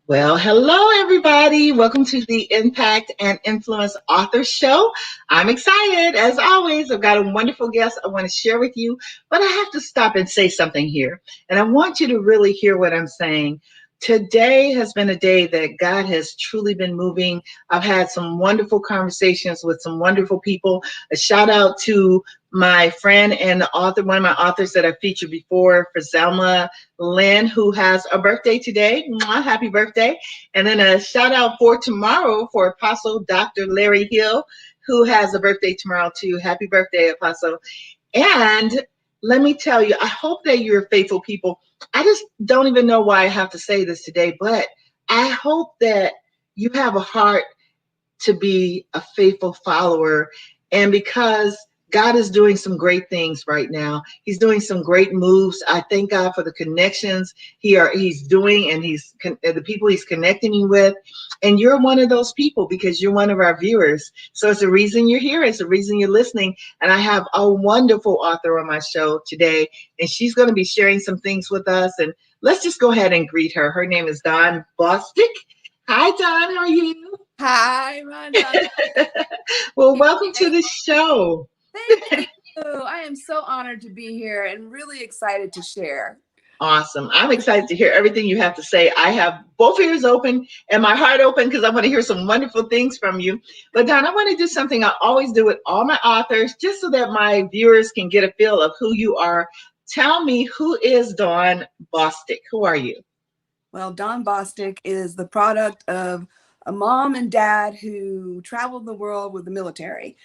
Well, hello, everybody. Welcome to the Impact and Influence Author Show. I'm excited. As always, I've got a wonderful guest I want to share with you, but I have to stop and say something here. And I want you to really hear what I'm saying. Today has been a day that God has truly been moving. I've had some wonderful conversations with some wonderful people. A shout out to my friend and the author, one of my authors that I featured before, for Zelma Lynn, who has a birthday today. Mwah, happy birthday. And then a shout out for tomorrow for Apostle Dr. Larry Hill, who has a birthday tomorrow too. Happy birthday, Apostle. And let me tell you, I hope that you're faithful people. I just don't even know why I have to say this today, but I hope that you have a heart to be a faithful follower. And because God is doing some great things right now. He's doing some great moves. I thank God for the connections he's doing, and the people he's connecting me with. And you're one of those people because you're one of our viewers. So it's the reason you're here. It's the reason you're listening. And I have a wonderful author on my show today, and she's going to be sharing some things with us. And let's just go ahead and greet her. Her name is Dawn Bostick. Hi, Dawn. How are you? Hi, Rhonda. Well, welcome to the show. Thank you. I am so honored to be here and really excited to share. Awesome. I'm excited to hear everything you have to say. I have both ears open and my heart open because I want to hear some wonderful things from you. But Don, I want to do something I always do with all my authors, just so that my viewers can get a feel of who you are. Tell me, who is Dawn Bostick? Who are you? Well, Dawn Bostick is the product of a mom and dad who traveled the world with the military.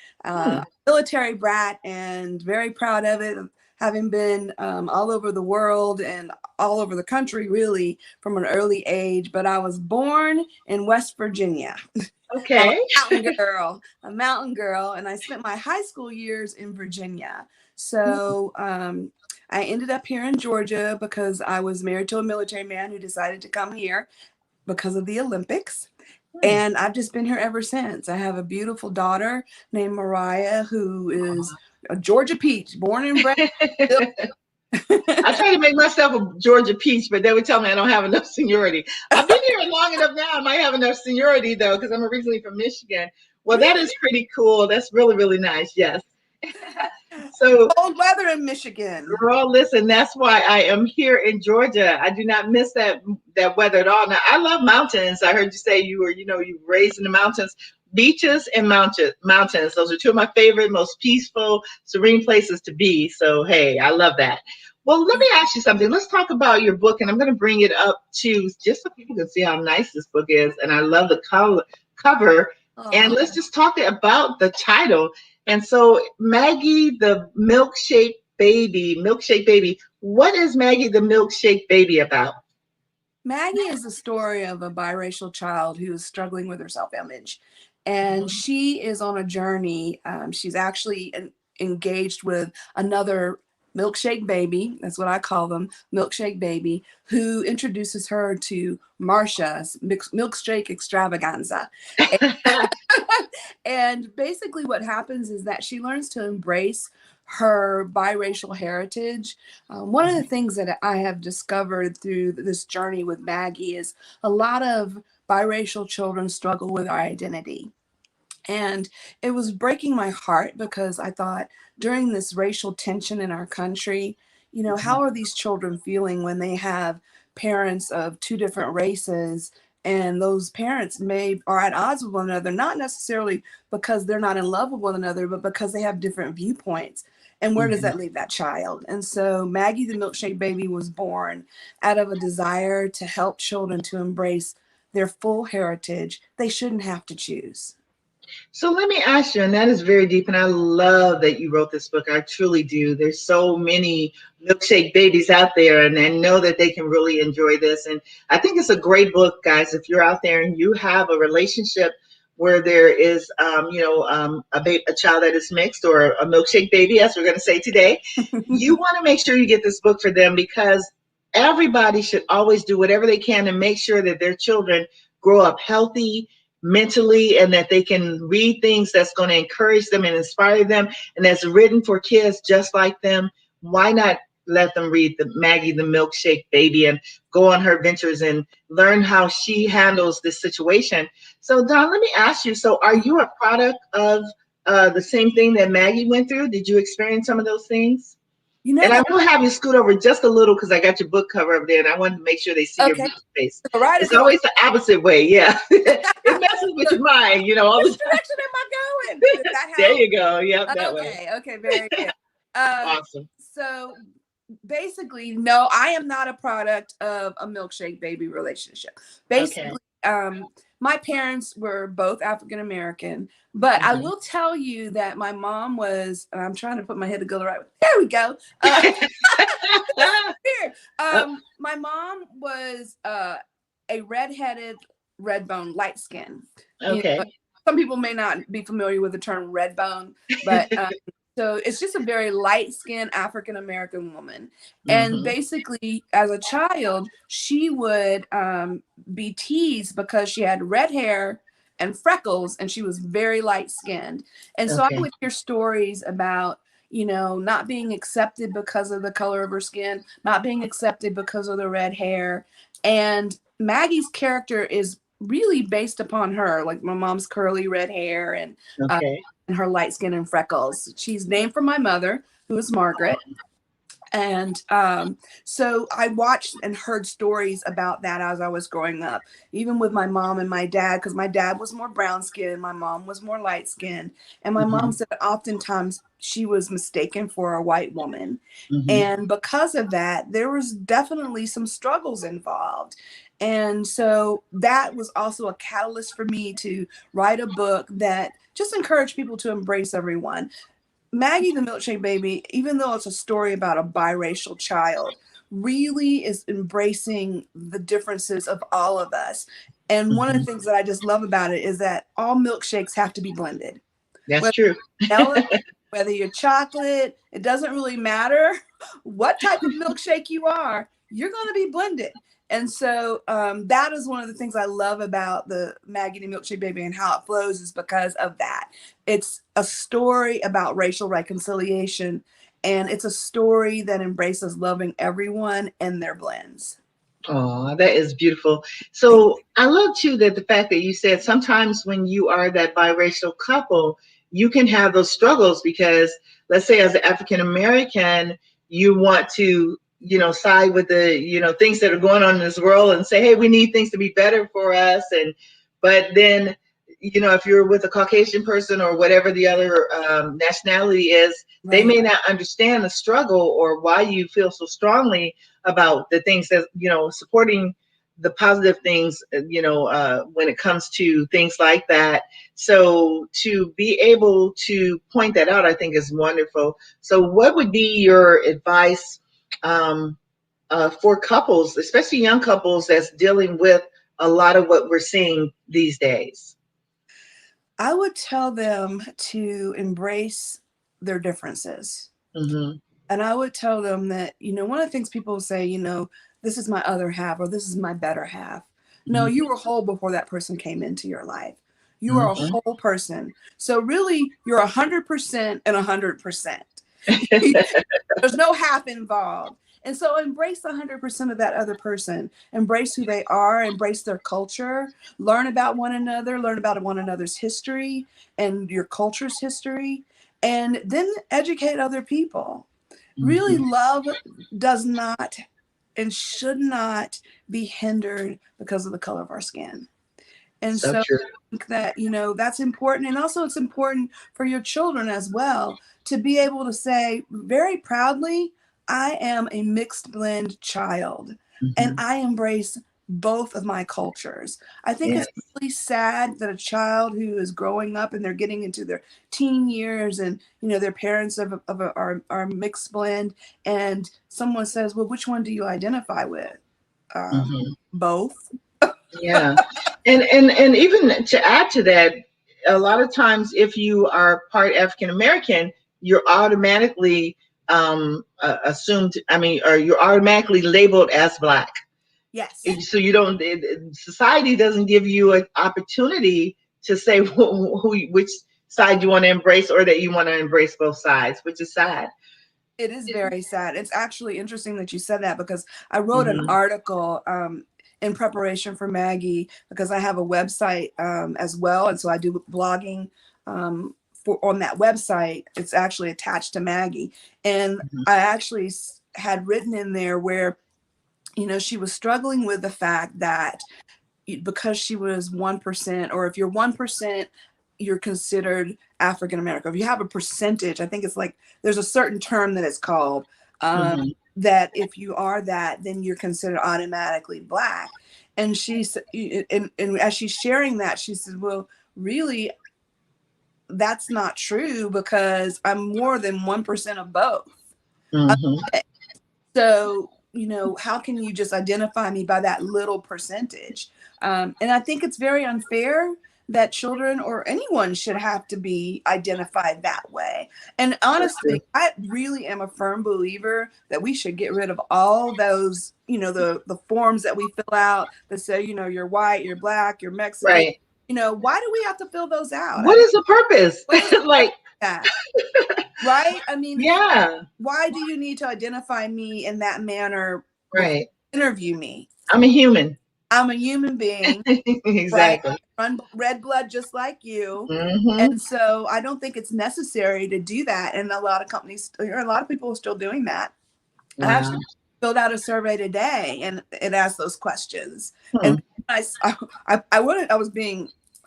Military brat, and very proud of it, having been all over the world and all over the country, really, from an early age. But I was born in West Virginia. Okay. A mountain girl, and I spent my high school years in Virginia. So I ended up here in Georgia because I was married to a military man who decided to come here because of the Olympics. And I've just been here ever since. I have a beautiful daughter named Mariah, who is a Georgia peach, born and bred. I try to make myself a Georgia peach, but they would tell me I don't have enough seniority. I've been here long enough now. I might have enough seniority, though, because I'm originally from Michigan. Well, that is pretty cool. That's really, really nice. Yes. So cold weather in Michigan. Girl, listen, that's why I am here in Georgia. I do not miss that weather at all. Now, I love mountains. I heard you say you were raised in the mountains. Beaches and mountains. Those are two of my favorite, most peaceful, serene places to be. So, hey, I love that. Well, let me ask you something. Let's talk about your book, and I'm going to bring it up too, just so people can see how nice this book is. And I love the cover. And let's just talk about the title. And so, Maggie the Milkshake Baby. What is Maggie the Milkshake Baby about? Maggie is the story of a biracial child who is struggling with her self-image. And she is on a journey. She's actually engaged with another milkshake baby, that's what I call them, milkshake baby, who introduces her to Marsha's milkshake extravaganza. And basically what happens is that she learns to embrace her biracial heritage. One of the things that I have discovered through this journey with Maggie is a lot of biracial children struggle with our identity. And it was breaking my heart because I thought, during this racial tension in our country, how are these children feeling when they have parents of two different races, and those parents are at odds with one another, not necessarily because they're not in love with one another, but because they have different viewpoints. And where does that leave that child? And so Maggie the Milkshake Baby was born out of a desire to help children to embrace their full heritage. They shouldn't have to choose. So let me ask you, and that is very deep, and I love that you wrote this book. I truly do. There's so many milkshake babies out there, and I know that they can really enjoy this. And I think it's a great book, guys. If you're out there and you have a relationship where there is, a child that is mixed, or a milkshake baby, as we're going to say today, you want to make sure you get this book for them, because everybody should always do whatever they can to make sure that their children grow up healthy mentally, and that they can read things that's going to encourage them and inspire them, and that's written for kids just like them. Why not let them read the Maggie the Milkshake Baby and go on her adventures and learn how she handles this situation. So Don, let me ask you, so are you a product of the same thing that Maggie went through? Did you experience some of those things? You know And I that. will have you scoot over just a little because I got your book cover up there and I wanted to make sure they see your Okay. beautiful face. So right It's as always the opposite way. Yeah. It messes with so your mind, all the which time. direction am I going? Does that There help? you go. Yep, that way. Okay. Okay. Very good. Um, Awesome. so basically, no, I am not a product of a milkshake baby relationship. Okay. Basically, my parents were both African American, but I will tell you that my mom was, I'm trying to put my head to go the right way. There we go. Weird. Oh, My mom was a redheaded, red bone, light skin. You know, okay. some people may not be familiar with the term red bone, but so it's just a very light skinned African American woman. And Hmm. basically, as a child, she would be teased because she had red hair and freckles and she was very light skinned. And so I Okay. would hear stories about, not being accepted because of the color of her skin, not being accepted because of the red hair. And Maggie's character is really based upon her, like my mom's curly red hair Okay. and her light skin and freckles. She's named for my mother, who is Margaret. And so I watched and heard stories about that as I was growing up, even with my mom and my dad, because my dad was more brown skinned, my mom was more light skinned. And my Hmm. mom said oftentimes she was mistaken for a white woman. Hmm. And because of that, there was definitely some struggles involved. And so that was also a catalyst for me to write a book that just encouraged people to embrace everyone. Maggie the Milkshake Baby, even though it's a story about a biracial child, really is embracing the differences of all of us. And one of the Hmm. things that I just love about it is that all milkshakes have to be blended. That's Whether true. vanilla, whether you're chocolate, it doesn't really matter what type of milkshake you are, you're going to be blended. And so that is one of the things I love about the Maggie the Milkshake Baby and how it flows is because of that. It's a story about racial reconciliation, and it's a story that embraces loving everyone and their blends. Oh, that is beautiful. So I love too that the fact that you said sometimes when you are that biracial couple, you can have those struggles because let's say as an African American, you want to, side with the, things that are going on in this world and say, hey, we need things to be better for us. But then, if you're with a Caucasian person or whatever the other nationality is, they Right. may not understand the struggle or why you feel so strongly about the things that supporting the positive things when it comes to things like that. So to be able to point that out, I think is wonderful. So what would be your advice um, for couples, especially young couples that's dealing with a lot of what we're seeing these days? I would tell them to embrace their differences. Hmm. And I would tell them that, one of the things people say, this is my other half or this is my better half. No, Hmm. you were whole before that person came into your life. You are a Hmm. whole person. So really, you're 100% and 100%. There's no half involved. And so embrace 100% of that other person. Embrace who they are, embrace their culture, learn about one another, learn about one another's history and your culture's history, and then educate other people. Really, Hmm. love does not and should not be hindered because of the color of our skin. And So so I true. think that, that's important. And also it's important for your children as well to be able to say very proudly, I am a mixed blend child and Hmm. I embrace both of my cultures. I think Yes. it's really sad that a child who is growing up and they're getting into their teen years and, their parents are mixed blend and someone says, well, which one do you identify with? Hmm. Both. Yeah. And even to add to that, a lot of times if you are part African American, you're automatically assumed, or you're automatically labeled as black. Yes. So you don't, society doesn't give you an opportunity to say which side you want to embrace or that you want to embrace both sides, which is sad. It is very sad. It's actually interesting that you said that, because I wrote an Mm-hmm. article in preparation for Maggie, because I have a website as well. And so I do blogging on that website. It's actually attached to Maggie. And I actually had written in there where, she was struggling with the fact that because she was 1%, or if you're 1%, you're considered African American. If you have a percentage, I think it's like there's a certain term that it's called, Mm-hmm. that if you are that, then you're considered automatically Black. And and as she's sharing that, she said, well, really, that's not true, because I'm more than 1% of both. Mm-hmm. So, how can you just identify me by that little percentage? And I think it's very unfair that children or anyone should have to be identified that way. And So true. honestly, I really am a firm believer that we should get rid of all those, the forms that we fill out that say, you're white, you're Black, you're Mexican. Right. Why do we have to fill those out? I What mean, is the purpose? what is the purpose Like, of that? Right? I mean, yeah, why do you need to identify me in that manner before right. you interview me? I'm a human. I'm a human being, right? Exactly. Run red blood just like you. Mm-hmm. And so I don't think it's necessary to do that. And a lot of companies, or a lot of people are still doing that. I Wow. actually filled out a survey today, and it asked those questions. Hmm. And I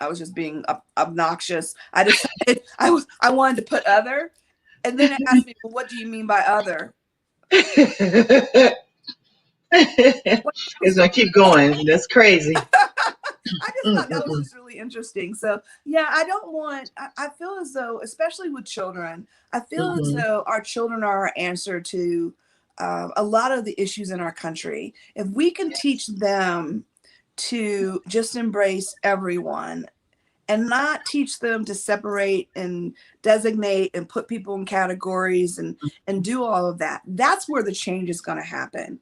was just being obnoxious. I decided I wanted to put other, and then it asked me, well, what do you mean by other? What It's gonna keep going. That's crazy. I just thought that was Mm-mm-mm. just really interesting. So yeah, I don't want. I feel as though, especially with children, I feel as Mm-hmm. though our children are our answer to a lot of the issues in our country. If we can teach them to just embrace everyone, and not teach them to separate and designate and put people in categories and do all of that, that's where the change is going to happen.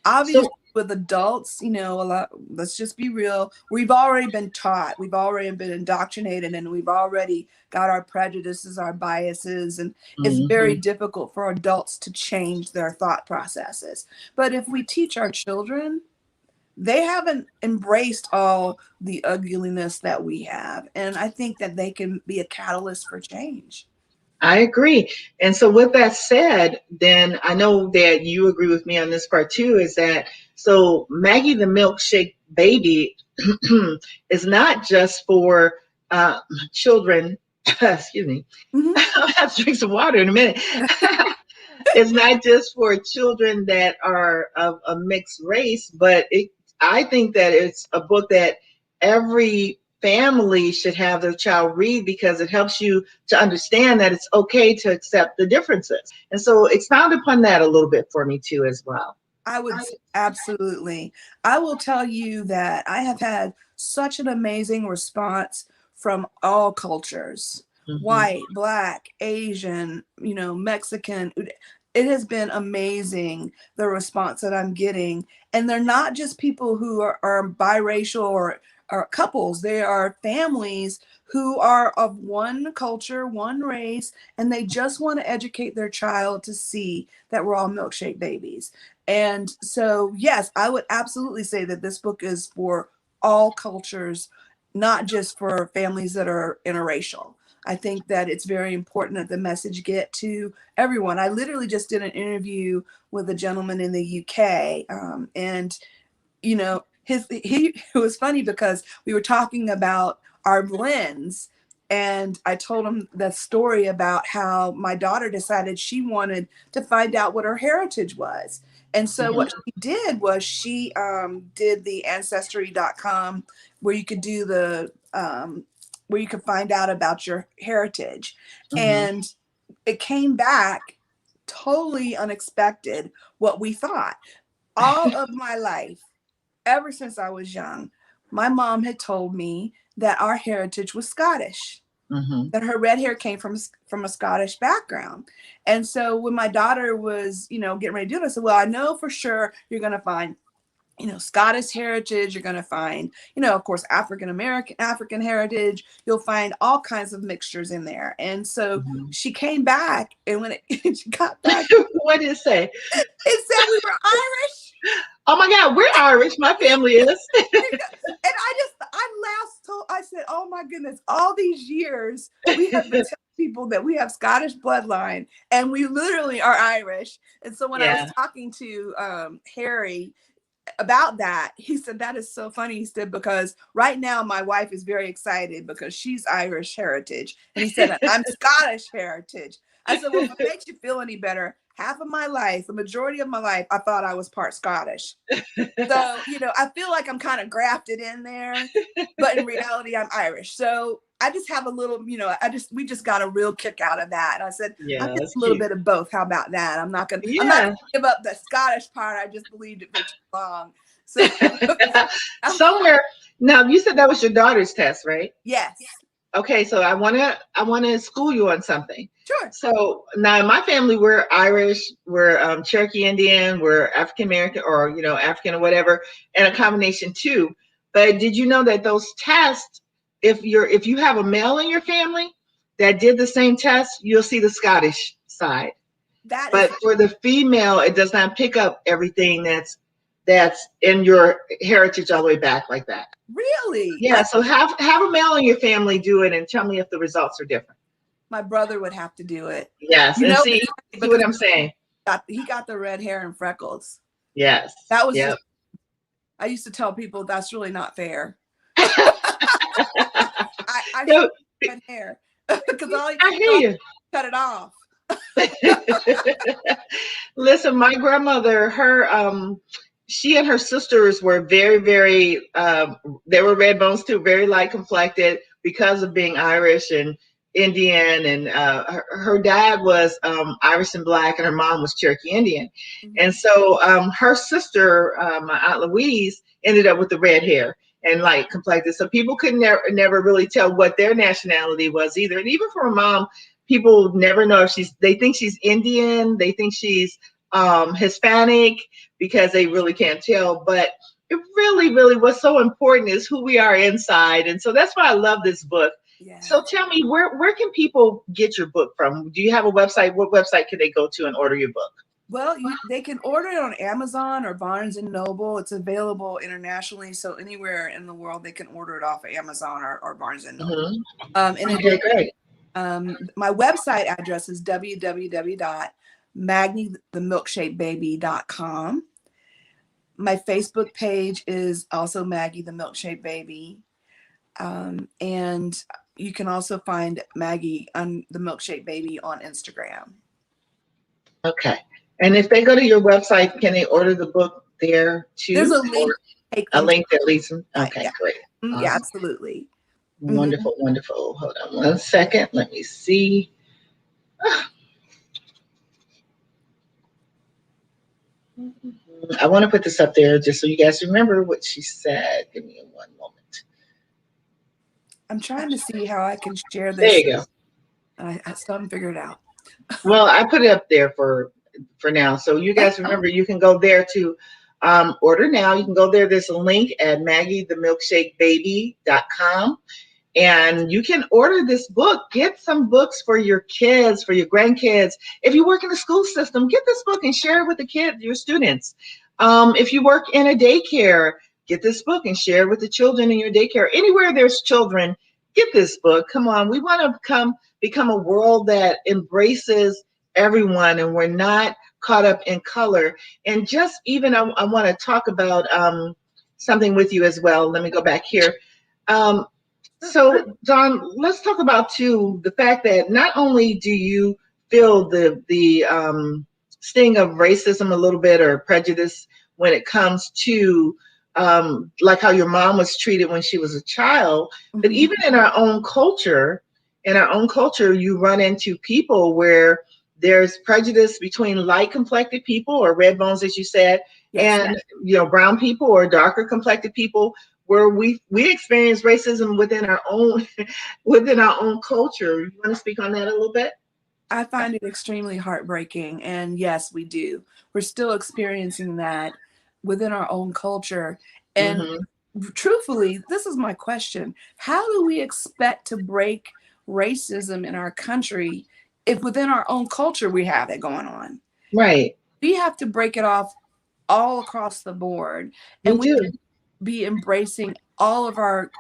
Obviously, So with adults, a lot, let's just be real, we've already been taught, we've already been indoctrinated, and we've already got our prejudices, our biases, and it's very mhm. difficult for adults to change their thought processes. But if we teach our children, they haven't embraced all the ugliness that we have, and I think that they can be a catalyst for change. I agree. And so, with that said, then I know that you agree with me on this part too. Is that so? Maggie the Milkshake Baby is not just for children. Excuse me. Mhm. I'll have to drink some water in a minute. It's not just for children that are of a mixed race, but I think that it's a book that every family should have their child read because it helps you to understand that it's okay to accept the differences. And so expound upon that a little bit for me too as well. I would say absolutely. I will tell you that I have had such an amazing response from all cultures, Mm-hmm. white, Black, Asian, Mexican. It has been amazing, the response that I'm getting. And they're not just people who are biracial or couples, they are families who are of one culture, one race, and they just want to educate their child to see that we're all milkshake babies. And so, yes, I would absolutely say that this book is for all cultures, not just for families that are interracial. I think that it's very important that the message get to everyone. I literally just did an interview with a gentleman in the UK, and it was funny because we were talking about our blends, and I told him the story about how my daughter decided she wanted to find out what her heritage was. And so what Mm-hmm. she did was she did the ancestry.com, where you could do the where you could find out about your heritage. Mm-hmm. And it came back totally unexpected what we thought. All of my life, ever since I was young, my mom had told me that our heritage was Scottish, Mm-hmm. that her red hair came from a Scottish background. And so when my daughter was, getting ready to do this, I said, well, I know for sure you're going to find Scottish heritage. You're going to find, of course, African heritage. You'll find all kinds of mixtures in there. And so she came back, and when she got back, What did it say? it said we were Irish. Oh my God, we're Irish. My family is. And I laughed. So I said, oh my goodness, all these years we have been telling people that we have Scottish bloodline, and we literally are Irish. And so when I was talking to Harry about that, he said, that is so funny. He said, because right now my wife is very excited because she's Irish heritage. And he said, I'm Scottish heritage. I said, well, if it makes you feel any better, half of my life, the majority of my life, I thought I was part Scottish. So, I feel like I'm kind of grafted in there, but in reality, I'm Irish. So I just have a little, we just got a real kick out of that. And I said, I'm just a little bit of both. How about that? I'm not going to give up the Scottish part. I just believed it for too long. So somewhere. Now, you said that was your daughter's test, right? Yes. Okay, so I wanna school you on something. Sure. So now in my family, we're Irish, we're Cherokee Indian, we're African American, or African or whatever, and a combination too. But did you know that those tests, if you have a male in your family that did the same test, you'll see the Scottish side. But for the female, it does not pick up everything that's in your heritage all the way back like that. Really? Yeah. So have a male in your family do it and tell me if the results are different. My brother would have to do it. Yes. And see what I'm saying. He got the red hair and freckles. Yes. That was I used to tell people that's really not fair. I red hair because I hear you. Cut it off. Listen, my grandmother, she and her sisters were very, very, they were red bones too, very light complected because of being Irish and Indian. And her dad was Irish and Black, and her mom was Cherokee Indian. Mm-hmm. And so her sister, my Aunt Louise, ended up with the red hair and light complected. So people could never really tell what their nationality was either. And even for her mom, people never know if they think she's Indian, they think she's Hispanic, because they really can't tell. But it really, really what's so important is who we are inside. And so that's why I love this book. Yeah. So tell me, where can people get your book from? Do you have a website? What website can they go to and order your book? Well, they can order it on Amazon or Barnes & Noble. It's available internationally, so anywhere in the world they can order it off of Amazon or Barnes & Noble. Mm-hmm. Great. My website address is www.maggiethemilkshakebaby.com. My Facebook page is also Maggie the Milkshake Baby. And you can also find Maggie on the Milkshake Baby on Instagram. Okay. And if they go to your website, can they order the book there too? There's a link. A link that leads them. Okay, great. Awesome. Yeah, absolutely. Wonderful, wonderful. Hold on 1 second. Let me see. I want to put this up there just so you guys remember what she said. Give me 1 moment. I'm trying to see how I can share this. There you go. I still haven't figured it out. Well, I put it up there for now. So you guys remember, you can go there to order now. You can go there. There's a link at MaggieTheMilkshakeBaby.com. And you can order this book. Get some books for your kids, for your grandkids. If you work in the school system, get this book and share it with the kids, your students. If you work in a daycare, get this book and share it with the children in your daycare. Anywhere there's children, get this book. Come on. We want to become a world that embraces everyone, and we're not caught up in color. And just even, I want to talk about something with you as well. Let me go back here. So, Dawn, let's talk about too the fact that not only do you feel the sting of racism a little bit, or prejudice, when it comes to like how your mom was treated when she was a child, but even in our own culture, you run into people where there's prejudice between light complected people, or red bones, as you said, and brown people or darker complected people, where we experience racism within our own culture. You want to speak on that a little bit? I find it extremely heartbreaking, and yes, we do. We're still experiencing that. within our own culture. And Mm-hmm. truthfully, this is my question. How do we expect to break racism in our country if within our own culture we have it going on? Right. We have to break it off all across the board, We and we do. be embracing all of our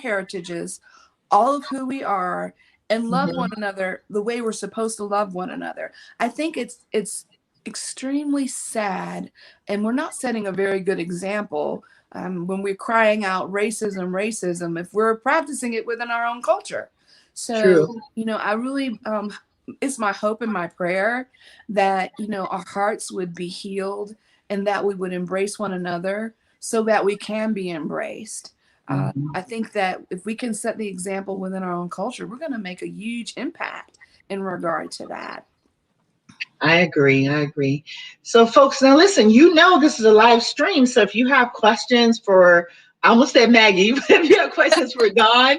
heritages, all of who we are, and love one Mm-hmm. another the way we're supposed to love one another. I think it's extremely sad, and we're not setting a very good example when we're crying out racism, racism, if we're practicing it within our own culture. True. So, I really, it's my hope and my prayer that, our hearts would be healed and that we would embrace one another so that we can be embraced. Mm-hmm. I think that if we can set the example within our own culture, we're going to make a huge impact in regard to that. I agree. I agree. So, folks, now listen, this is a live stream. So, if you have questions for, I almost said Maggie, but if you have questions for Dawn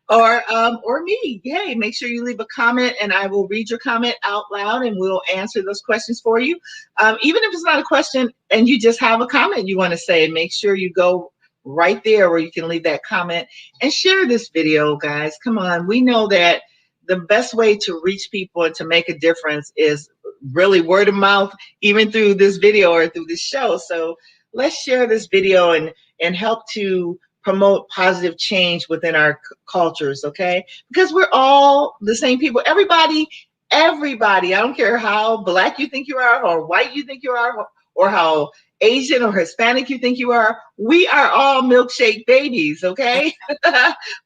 or me, hey, make sure you leave a comment and I will read your comment out loud and we'll answer those questions for you. Even if it's not a question and you just have a comment you want to say, make sure you go right there where you can leave that comment and share this video, guys. Come on. We know that the best way to reach people and to make a difference is really word of mouth, even through this video or through this show. So let's share this video and help to promote positive change within our cultures, okay? Because we're all the same people. Everybody, I don't care how black you think you are or white you think you are or how Asian or Hispanic you think you are, we are all milkshake babies, okay?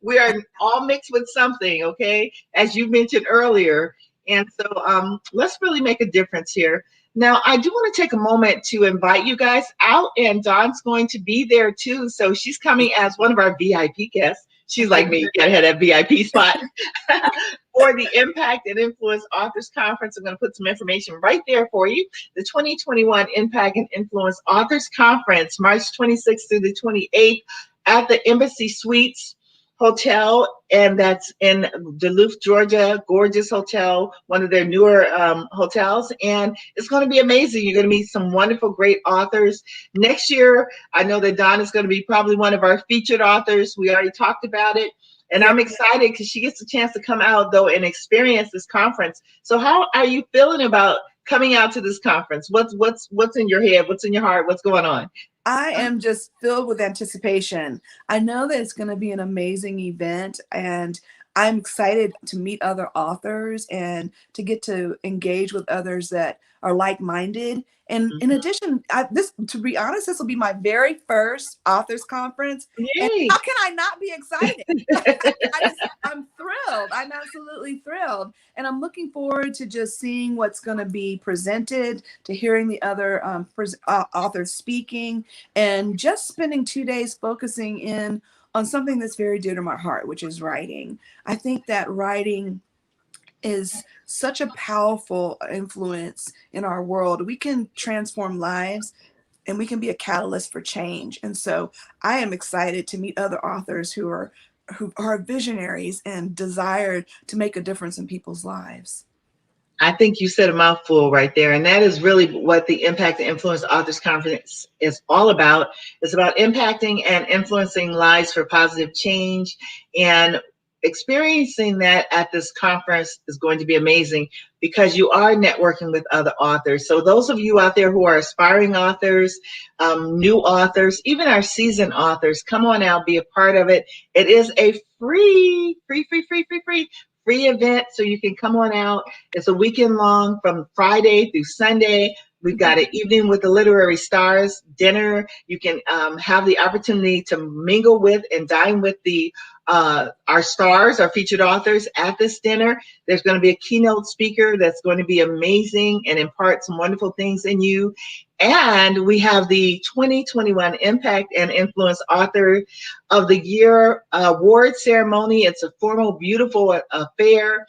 We are all mixed with something, okay? As you mentioned earlier. And so let's really make a difference here. Now, I do want to take a moment to invite you guys out, and Dawn's going to be there too. So she's coming as one of our VIP guests. She's like me, gotta have that VIP spot for the Impact and Influence Authors Conference. I'm going to put some information right there for you. The 2021 Impact and Influence Authors Conference, March 26th through the 28th at the Embassy Suites Hotel, and that's in Duluth, Georgia. Gorgeous hotel, one of their newer hotels, and it's going to be amazing. You're going to meet some wonderful, great authors. Next year, I know that Dawn is going to be probably one of our featured authors. We already talked about it, and Yeah. I'm excited because she gets a chance to come out though and experience this conference. So, how are you feeling about coming out to this conference? What's in your head? What's in your heart? What's going on? I am just filled with anticipation. I know that it's going to be an amazing event, and I'm excited to meet other authors and to get to engage with others that are like-minded. And in Mhm. addition, to be honest, this will be my very first authors conference. And Yay! how can I not be excited? I'm thrilled. I'm absolutely thrilled. And I'm looking forward to just seeing what's going to be presented, to hearing the other authors speaking, and just spending 2 days focusing in on something that's very dear to my heart, which is writing. I think that writing is such a powerful influence in our world. We can transform lives and we can be a catalyst for change. And so I am excited to meet other authors who are visionaries and desire to make a difference in people's lives. I think you said a mouthful right there. And that is really what the Impact and Influence Authors Conference is all about. It's about impacting and influencing lives for positive change. And experiencing that at this conference is going to be amazing because you are networking with other authors. So those of you out there who are aspiring authors, new authors, even our seasoned authors, come on out, be a part of it. It is a free event, so you can come on out. It's a weekend long from Friday through Sunday. We've got an evening with the literary stars dinner. You can have the opportunity to mingle with and dine with our stars, our featured authors at this dinner. There's going to be a keynote speaker that's going to be amazing and impart some wonderful things in you. And we have the 2021 Impact and Influence Author of the Year award ceremony. It's a formal, beautiful affair.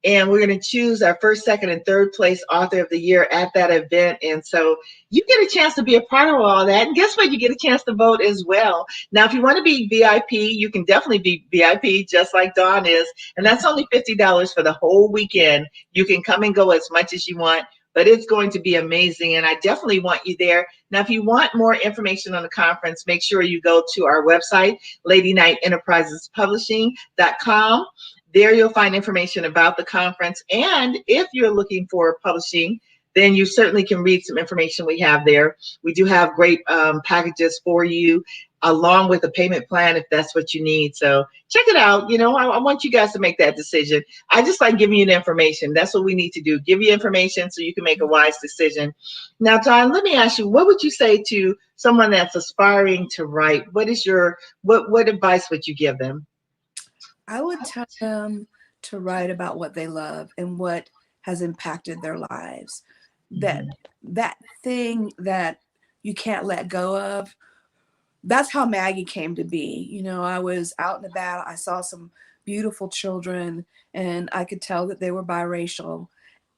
And we're going to choose our first, second, and third place author of the year at that event. And so you get a chance to be a part of all that. And guess what? You get a chance to vote as well. Now, if you want to be VIP, you can definitely be VIP just like Dawn is. And that's only $50 for the whole weekend. You can come and go as much as you want. but it's going to be amazing. And I definitely want you there. Now, if you want more information on the conference, make sure you go to our website, ladyknightenterprisespublishing.com. There you'll find information about the conference. And if you're looking for publishing, then you certainly can read some information we have there. We do have great packages for you, along with a payment plan if that's what you need. So check it out. I want you guys to make that decision. I just like giving you the information. That's what we need to do. Give you information so you can make a wise decision. Now, John, let me ask you, what would you say to someone that's aspiring to write? What advice would you give them? I would tell them to write about what they love and what has impacted their lives. That Mhm. that thing that you can't let go of. That's how Maggie came to be. I was out and about. I saw some beautiful children, and I could tell that they were biracial.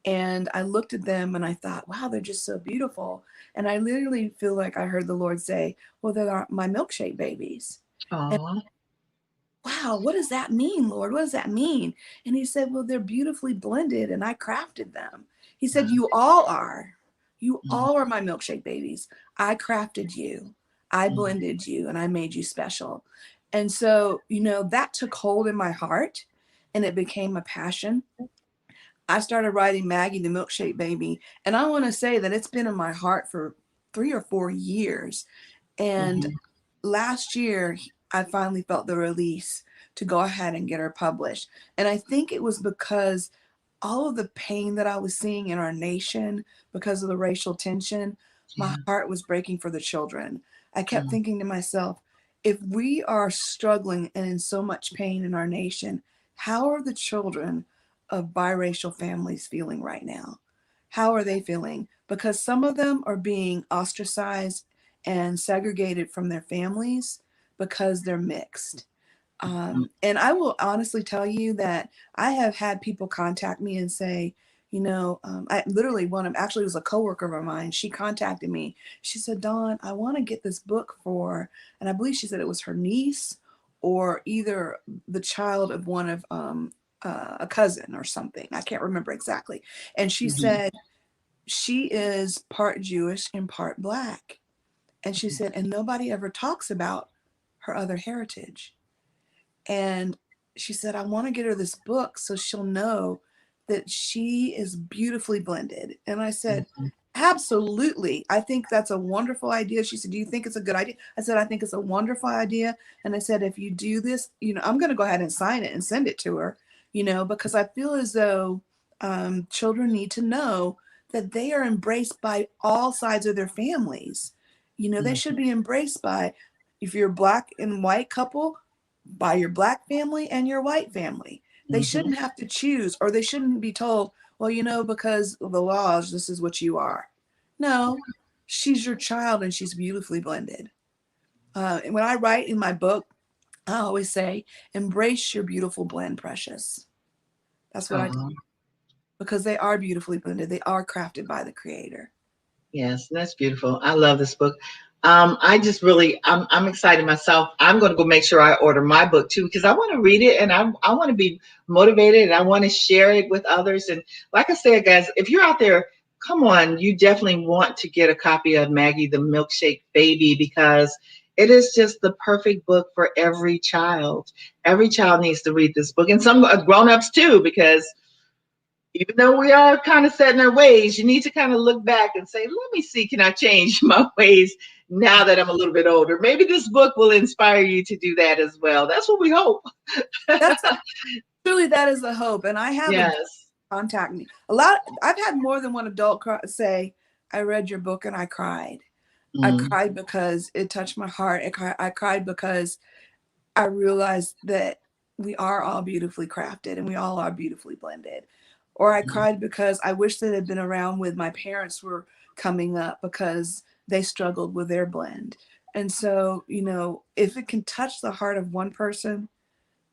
And I looked at them and I thought, wow, they're just so beautiful. And I literally feel like I heard the Lord say, well, they're my milkshake babies. Aw. Wow, what does that mean, Lord? What does that mean? And he said, well, they're beautifully blended and I crafted them. He said, you all are. You Mhm. all are my milkshake babies. I crafted you. I Mhm. blended you and I made you special. And so, that took hold in my heart and it became a passion. I started writing Maggie the Milkshake Baby. And I want to say that it's been in my heart for 3 or 4 years. And Mhm. last year, I finally felt the release to go ahead and get her published. And I think it was because all of the pain that I was seeing in our nation because of the racial tension, my Yeah. heart was breaking for the children. I kept Mhm. thinking to myself, if we are struggling and in so much pain in our nation, how are the children of biracial families feeling right now? How are they feeling? Because some of them are being ostracized and segregated from their families because they're mixed. And I will honestly tell you that I have had people contact me and say, I literally one of actually it was a coworker of mine. She contacted me. She said, Dawn, I want to get this book for, and I believe she said it was her niece or either the child of one of a cousin or something. I can't remember exactly. And she Mhm. said she is part Jewish and part Black. And she said, and nobody ever talks about her other heritage. And she said, I want to get her this book so she'll know that she is beautifully blended. And I said, Mhm. absolutely. I think that's a wonderful idea. She said, do you think it's a good idea? I said, I think it's a wonderful idea. And I said, if you do this, I'm going to go ahead and sign it and send it to her, because I feel as though children need to know that they are embraced by all sides of their families. They should Mhm. be embraced by, if you're a Black and white couple, by your Black family and your white family. They Mhm. shouldn't have to choose, or they shouldn't be told, well, because of the laws, this is what you are. No, she's your child and she's beautifully blended. And when I write in my book, I always say, embrace your beautiful blend, precious. That's what I do, Aw. because they are beautifully blended. They are crafted by the creator. Yes, that's beautiful. I love this book. I just really, I'm excited myself. I'm going to go make sure I order my book too because I want to read it and I want to be motivated and I want to share it with others. And like I said, guys, if you're out there, come on, you definitely want to get a copy of Maggie the Milkshake Baby because it is just the perfect book for every child. Every child needs to read this book, and some grown-ups too, because even though we are kind of set in our ways, you need to kind of look back and say, let me see, can I change my ways now that I'm a little bit older? Maybe this book will inspire you to do that as well. That's what we hope. That's truly, that is the hope. And I have a Yes. contact me a lot. I've had more than one adult say, I read your book and I cried. I Mm, cried because it touched my heart. I cried because I realized that we are all beautifully crafted and we all are beautifully blended. Or I mm, cried because I wish that I'd been around when my parents were coming up because they struggled with their blend. And so, if it can touch the heart of one person,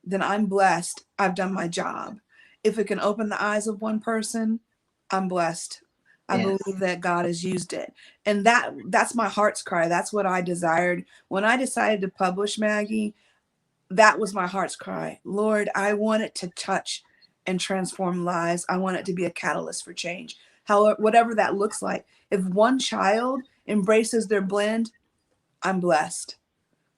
then I'm blessed. I've done my job. If it can open the eyes of one person, I'm blessed. I yes. believe that God has used it. And that's my heart's cry. That's what I desired. When I decided to publish Maggie, that was my heart's cry. Lord, I want it to touch and transform lives. I want it to be a catalyst for change. however, whatever that looks like. If one child embraces their blend, I'm blessed.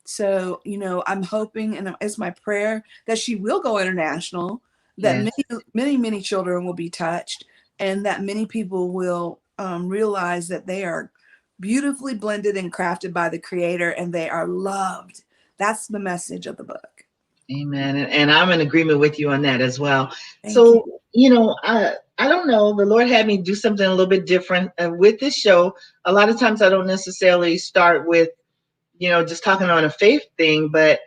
So, I'm hoping, and it's my prayer that she will go international, that Yes. many, many, many children will be touched, and that many people will realize that they are beautifully blended and crafted by the Creator, and they are loved. That's the message of the book. Amen. And I'm in agreement with you on that as well. Thank you. So, I don't know. The Lord had me do something a little bit different with this show. A lot of times I don't necessarily start with, just talking on a faith thing, but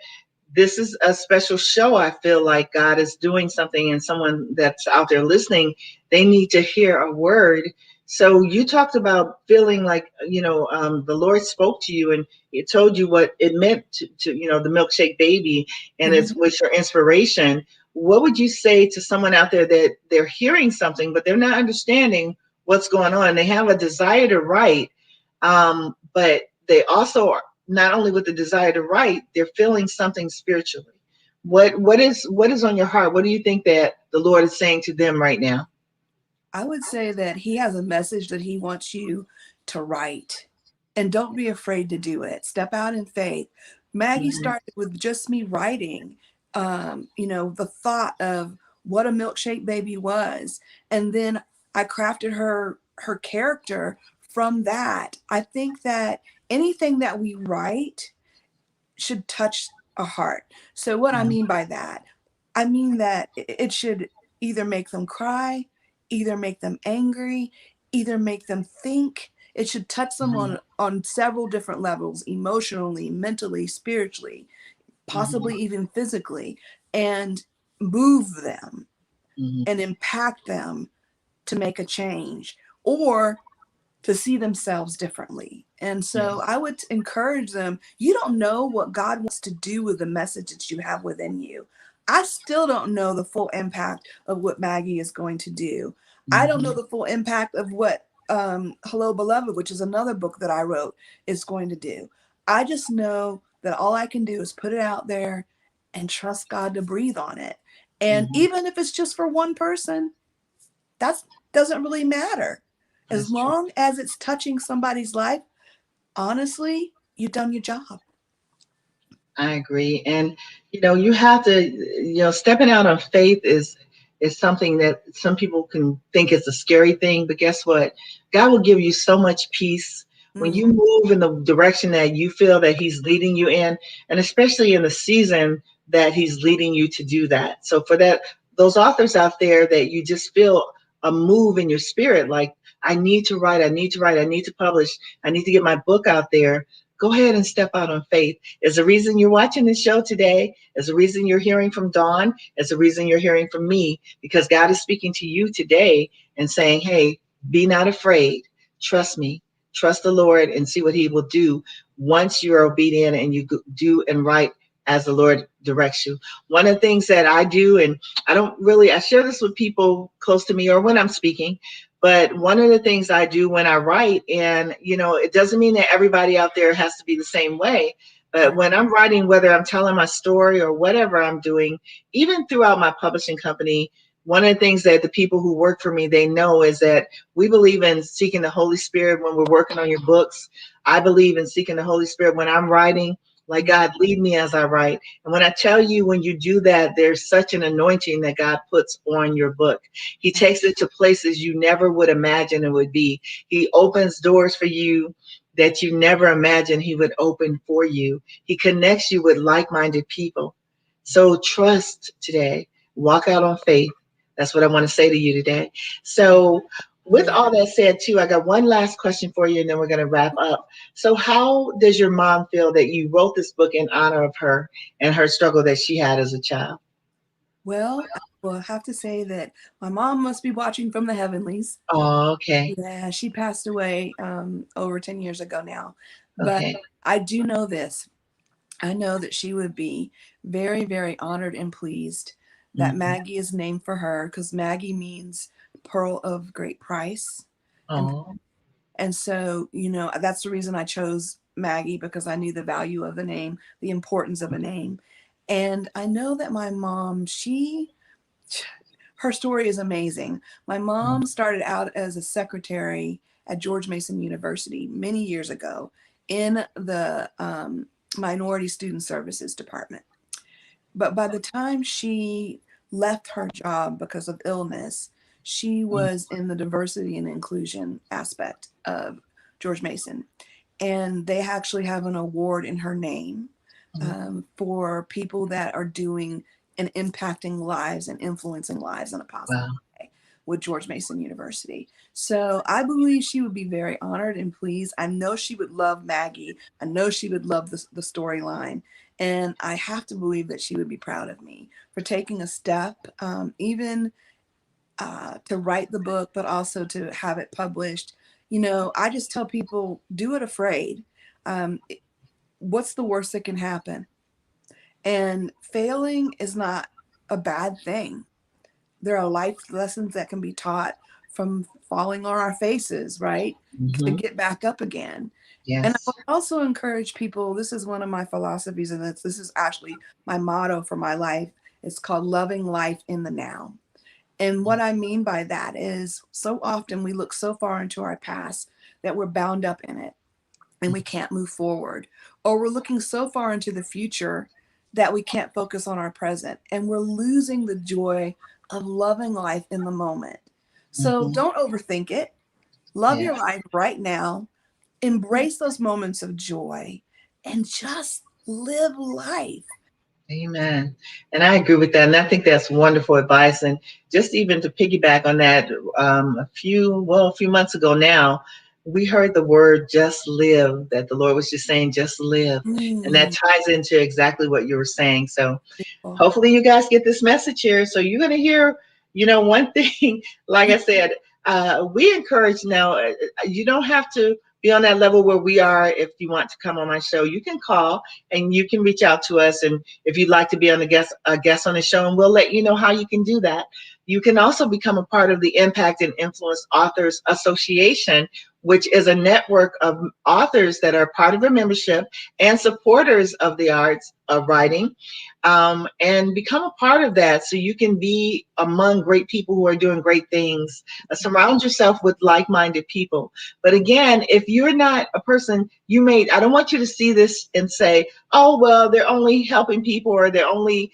this is a special show. I feel like God is doing something, and someone that's out there listening, they need to hear a word. So you talked about feeling like, the Lord spoke to you and it told you what it meant to the milkshake baby, and Mhm. it's was your inspiration. What would you say to someone out there that they're hearing something, but they're not understanding what's going on? They have a desire to write, but they also are not only with the desire to write, they're feeling something spiritually. What is on your heart? What do you think that the Lord is saying to them right now? I would say that he has a message that he wants you to write. And don't be afraid to do it. Step out in faith. Maggie Mhm, started with just me writing, the thought of what a milkshake baby was. And then I crafted her character from that. I think that anything that we write should touch a heart. So what I mhm, mean by that, I mean that it should either make them cry, either make them angry, either make them think. It should touch them mhm, on several different levels, emotionally, mentally, spiritually, mhm, possibly even physically, and move them mhm. and impact them to make a change, or to see themselves differently. And so Yes. I would encourage them. You don't know what God wants to do with the message that you have within you. I still don't know the full impact of what Maggie is going to do. I don't know Mhm, the full impact of what Hello Beloved, which is another book that I wrote, is going to do. I just know that all I can do is put it out there and trust God to breathe on it. And mhm. even if it's just for one person, that doesn't really matter. As That's true. long as it's touching somebody's life, honestly, you've done your job. I agree. And you have to, stepping out on faith is something that some people can think is a scary thing, but guess what? God will give you so much peace when Mm, you move in the direction that you feel that he's leading you in, and especially in the season that he's leading you to do that. So for that, those authors out there that you just feel a move in your spirit, like I need to write, I need to write, I need to publish, I need to get my book out there. Go ahead and step out on faith. Is the reason you're watching this show today, is the reason you're hearing from Dawn, is the reason you're hearing from me, because God is speaking to you today and saying, hey, be not afraid. Trust me. Trust the Lord and see what he will do once you are obedient and you do and write as the Lord directs you. One of the things that I do, and I share this with people close to me or when I'm speaking, but one of the things I do when I write, and it doesn't mean that everybody out there has to be the same way, but right. when I'm writing, whether I'm telling my story or whatever I'm doing, even throughout my publishing company, one of the things that the people who work for me, they know is that we believe in seeking the Holy Spirit when we're working on your books. I believe in seeking the Holy Spirit when I'm writing, like Mm, God, lead me as I write. And when I tell you, when you do that, there's such an anointing that God puts on your book. He takes it to places you never would imagine it would be. He opens doors for you that you never imagined he would open for you. He connects you with like-minded people. So trust today. Walk out on faith. That's what I want to say to you today. So with amen. all that said too, I got one last question for you and then we're going to wrap up. So how does your mom feel that you wrote this book in honor of her and her struggle that she had as a child? Well, I will have to say that my mom must be watching from the heavenlies. Oh, okay. Yeah, she passed away over 10 years ago now. But Okay. I do know this. I know that she would be very, very honored and pleased that Mm-hmm. Maggie is named for her, because Maggie means pearl of great price. And Oh. And so, that's the reason I chose Maggie, because I knew the value of the name, the importance of a name. And I know that my mom, her story is amazing. My mom started out as a secretary at George Mason University many years ago in the Minority Student Services Department. But by the time she left her job because of illness, she was in the diversity and inclusion aspect of George Mason. And they actually have an award in her name for people that are doing and impacting lives and influencing lives in a positive Wow. way with George Mason University. So I believe she would be very honored and pleased. I know she would love Maggie. I know she would love the storyline. And I have to believe that she would be proud of me for taking a step, even to write the book, but also to have it published. You know, I just tell people, do it afraid. Um, what's the worst that can happen? And failing is not a bad thing. There are life lessons that can be taught from falling on our faces, right? To Mm-hmm. get back up again. And I Yes. would also encourage people, this is one of my philosophies, and this is actually my motto for my life. It's called loving life in the now. And what I mean by that is so often we look so far into our past that we're bound up in it and we can't move forward. Or we're looking so far into the future that we can't focus on our present and we're losing the joy of loving life in the moment. So Mm-hmm. don't overthink it. Love your Yes. life right now. Embrace those moments of joy and just live life. Amen. And I agree with that. And I think that's wonderful advice. And just even to piggyback on that, a few months ago now, we heard the word just live, that the Lord was just saying, just live. And that Mm, ties into exactly what you were saying. So beautiful. hopefully you guys get this message here. So you're going to hear, one thing, like I said, we encourage now, you don't have to be on that level where we are. If you want to come on my show, you can call and you can reach out to us. And if you'd like to be on a guest on the show, and we'll let you know how you can do that. You can also become a part of the Impact and Influence Authors Association, which is a network of authors that are part of a membership and supporters of the arts of writing, and become a part of that so you can be among great people who are doing great things. Surround yourself with like-minded people. But again, if you're not a person, I don't want you to see this and say, oh, well, they're only helping people, or they're only,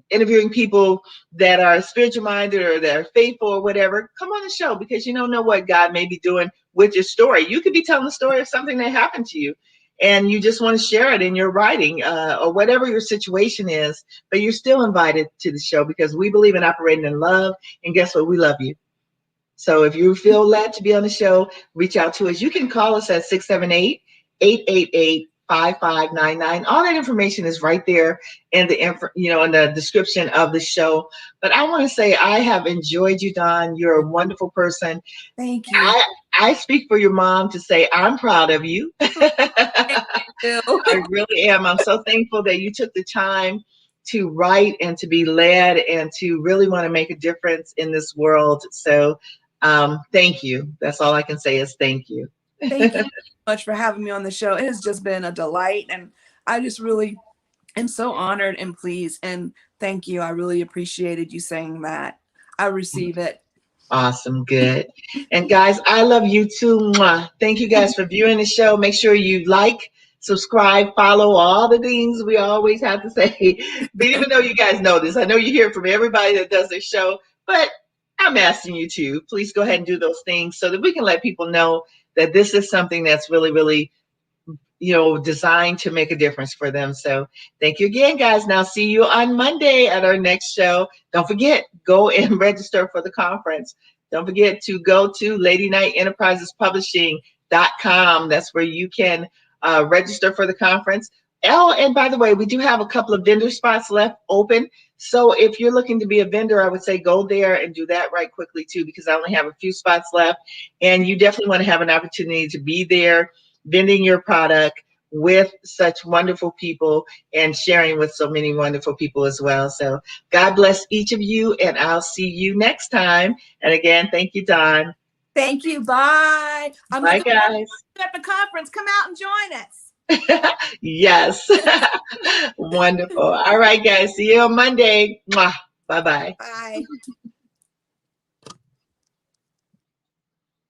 interviewing people that are spiritual minded or that are faithful or whatever. Come on the show, because you don't know what God may be doing with your story. You could be telling the story of something that happened to you, and you just want to share it in your writing, or whatever your situation is, but you're still invited to the show because we believe in operating in love. And guess what? We love you. So if you feel led to be on the show, reach out to us. You can call us at 678-888-5599. All that information is right there in in the description of the show. But I want to say I have enjoyed you, Dawn. You're a wonderful person. Thank you. I speak for your mom to say I'm proud of you. Thank you. I really am. I'm so thankful that you took the time to write and to be led and to really want to make a difference in this world. So thank you. That's all I can say is thank you. Thank you so much for having me on the show. It has just been a delight. And I just really am so honored and pleased. And thank you. I really appreciated you saying that. I receive it. Awesome. Good. And guys, I love you too. Mwah. Thank you guys for viewing the show. Make sure you like, subscribe, follow, all the things we always have to say. But even though you guys know this, I know you hear it from everybody that does this show, but I'm asking you to please go ahead and do those things so that we can let people know that this is something that's really, really, designed to make a difference for them. So thank you again, guys. Now see you on Monday at our next show. Don't forget, go and register for the conference. Don't forget to go to Lady Night Enterprises Publishing.com. That's where you can register for the conference. Oh, and by the way, we do have a couple of vendor spots left open. So if you're looking to be a vendor, I would say go there and do that right quickly too, because I only have a few spots left. And you definitely want to have an opportunity to be there vending your product with such wonderful people and sharing with so many wonderful people as well. So God bless each of you, and I'll see you next time. And again, thank you, Dawn. Thank you. Bye. I'm Bye, looking forward guys. to you at the conference. Come out and join us. Yes. Wonderful. All right, guys. See you on Monday. Mwah. Bye bye. Bye.